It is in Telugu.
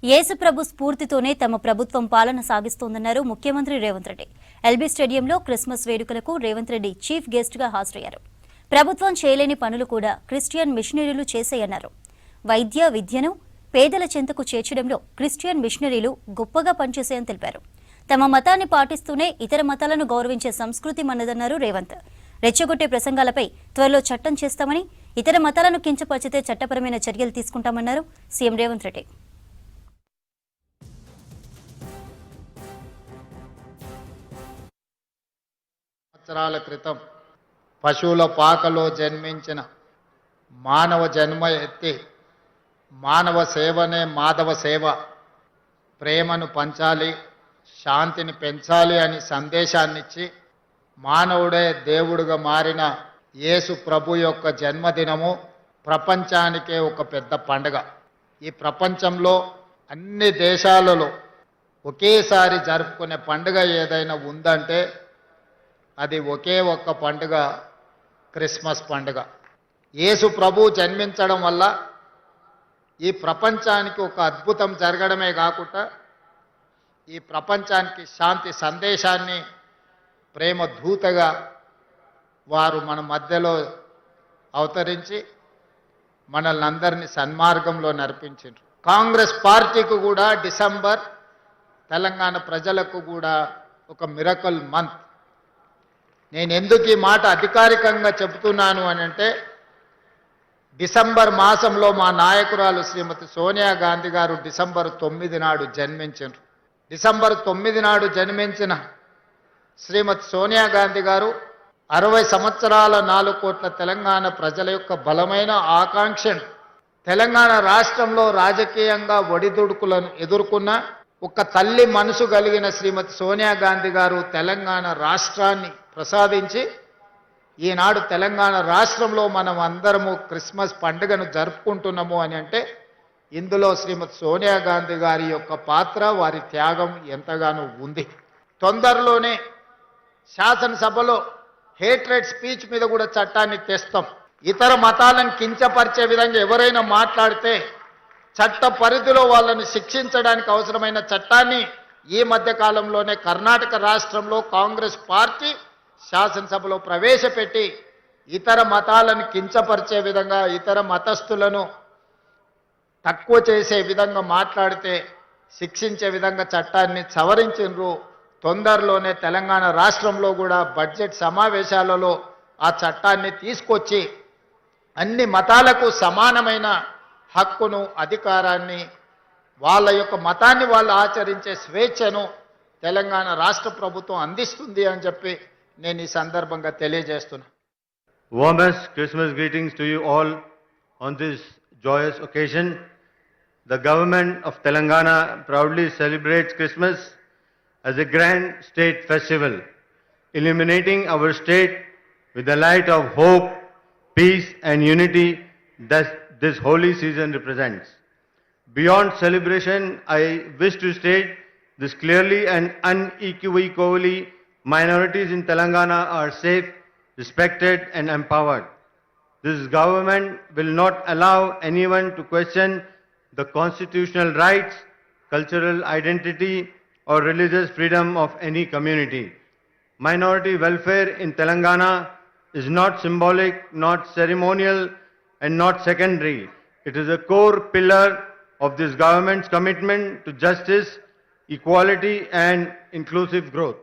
యేసు ప్రభు స్ఫూర్తితోనే తమ ప్రభుత్వం పాలన సాగిస్తోందన్నారు ముఖ్యమంత్రి రేవంత్ రెడ్డి. ఎల్బీ స్టేడియంలో క్రిస్మస్ వేడుకలకు రేవంత్ రెడ్డి చీఫ్ గెస్ట్ గా హాజరయ్యారు. ప్రభుత్వం చేయలేని పనులు కూడా క్రిస్టియన్ మిషనరీలు చేశాయన్నారు. వైద్య విద్యను పేదల చెంతకు చేర్చడంలో క్రిస్టియన్ మిషనరీలు గొప్పగా పనిచేశాయని తెలిపారు. తమ మతాన్ని పాటిస్తూనే ఇతర మతాలను గౌరవించే సంస్కృతి మనదన్నారు రేవంత్. రెచ్చగొట్టే ప్రసంగాలపై త్వరలో చట్టం చేస్తామని, ఇతర మతాలను కించపరిచితే చట్టపరమైన చర్యలు తీసుకుంటామన్నారు సీఎం రేవంత్ రెడ్డి. సంవత్సరాల క్రితం పశువుల పాకలో జన్మించిన మానవ జన్మ ఎత్తి మానవ సేవనే మాధవ సేవ, ప్రేమను పంచాలి, శాంతిని పెంచాలి అని సందేశాన్నిచ్చి మానవుడే దేవుడుగా మారిన యేసు ప్రభు యొక్క జన్మదినము ప్రపంచానికే ఒక పెద్ద పండుగ. ఈ ప్రపంచంలో అన్ని దేశాలలో ఒకేసారి జరుపుకునే పండుగ ఏదైనా ఉందంటే అది ఒకే ఒక్క పండుగ, క్రిస్మస్ పండుగ. యేసు ప్రభు జన్మించడం వల్ల ఈ ప్రపంచానికి ఒక అద్భుతం జరగడమే కాకుండా ఈ ప్రపంచానికి శాంతి సందేశాన్ని ప్రేమ దూతగా వారు మన మధ్యలో అవతరించి మనల్ని అందరినీ సన్మార్గంలో నడిపించారు. కాంగ్రెస్ పార్టీకి కూడా డిసెంబర్ తెలంగాణ ప్రజలకు కూడా ఒక మిరకల్ మంత్. నేను ఎందుకు ఈ మాట అధికారికంగా చెబుతున్నాను అని అంటే, డిసెంబర్ మాసంలో మా నాయకురాలు శ్రీమతి సోనియా గాంధీ గారు డిసెంబర్ 9 నాడు జన్మించారు. డిసెంబర్ 9 నాడు జన్మించిన శ్రీమతి సోనియా గాంధీ గారు 60 సంవత్సరాల 4 కోట్ల తెలంగాణ ప్రజల యొక్క బలమైన ఆకాంక్షను, తెలంగాణ రాష్ట్రంలో రాజకీయంగా ఒడిదుడుకులను ఎదుర్కొన్న ఒక తల్లి మనసు కలిగిన శ్రీమతి సోనియా గాంధీ గారు తెలంగాణ రాష్ట్రాన్ని ప్రసాదించి ఈనాడు తెలంగాణ రాష్ట్రంలో మనం అందరము క్రిస్మస్ పండుగను జరుపుకుంటున్నాము అని అంటే ఇందులో శ్రీమతి సోనియా గాంధీ గారి యొక్క పాత్ర, వారి త్యాగం ఎంతగానో ఉంది. తొందరలోనే శాసనసభలో హేట్రెడ్ స్పీచ్ మీద కూడా చట్టాన్ని తెస్తాం. ఇతర మతాలను కించపరిచే విధంగా ఎవరైనా మాట్లాడితే చట్ట పరిధిలో వాళ్ళని శిక్షించడానికి అవసరమైన చట్టాన్ని ఈ మధ్య కాలంలోనే కర్ణాటక రాష్ట్రంలో కాంగ్రెస్ పార్టీ శాసనసభలో ప్రవేశపెట్టి ఇతర మతాలను కించపరిచే విధంగా, ఇతర మతస్థులను తక్కువ చేసే విధంగా మాట్లాడితే శిక్షించే విధంగా చట్టాన్ని సవరించిండ్రు. తొందరలోనే తెలంగాణ రాష్ట్రంలో కూడా బడ్జెట్ సమావేశాలలో ఆ చట్టాన్ని తీసుకొచ్చి అన్ని మతాలకు సమానమైన హక్కును, అధికారాన్ని, వాళ్ళ యొక్క మతాన్ని వాళ్ళు ఆచరించే స్వేచ్ఛను తెలంగాణ రాష్ట్ర ప్రభుత్వం అందిస్తుంది అని చెప్పి నేను ఈ సందర్భంగా తెలియజేస్తున్నా. Warmest Christmas greetings to you all on this joyous occasion. The government of Telangana proudly celebrates Christmas as a grand state festival, illuminating our state with the light of hope, peace and unity that this holy season represents. Beyond celebration, I wish to state this clearly and unequivocally: minorities in Telangana are safe, respected and empowered. This government will not allow anyone to question the constitutional rights, cultural identity or religious freedom of any community. Minority welfare in Telangana is not symbolic, not ceremonial and not secondary. It is a core pillar of this government's commitment to justice, equality and inclusive growth.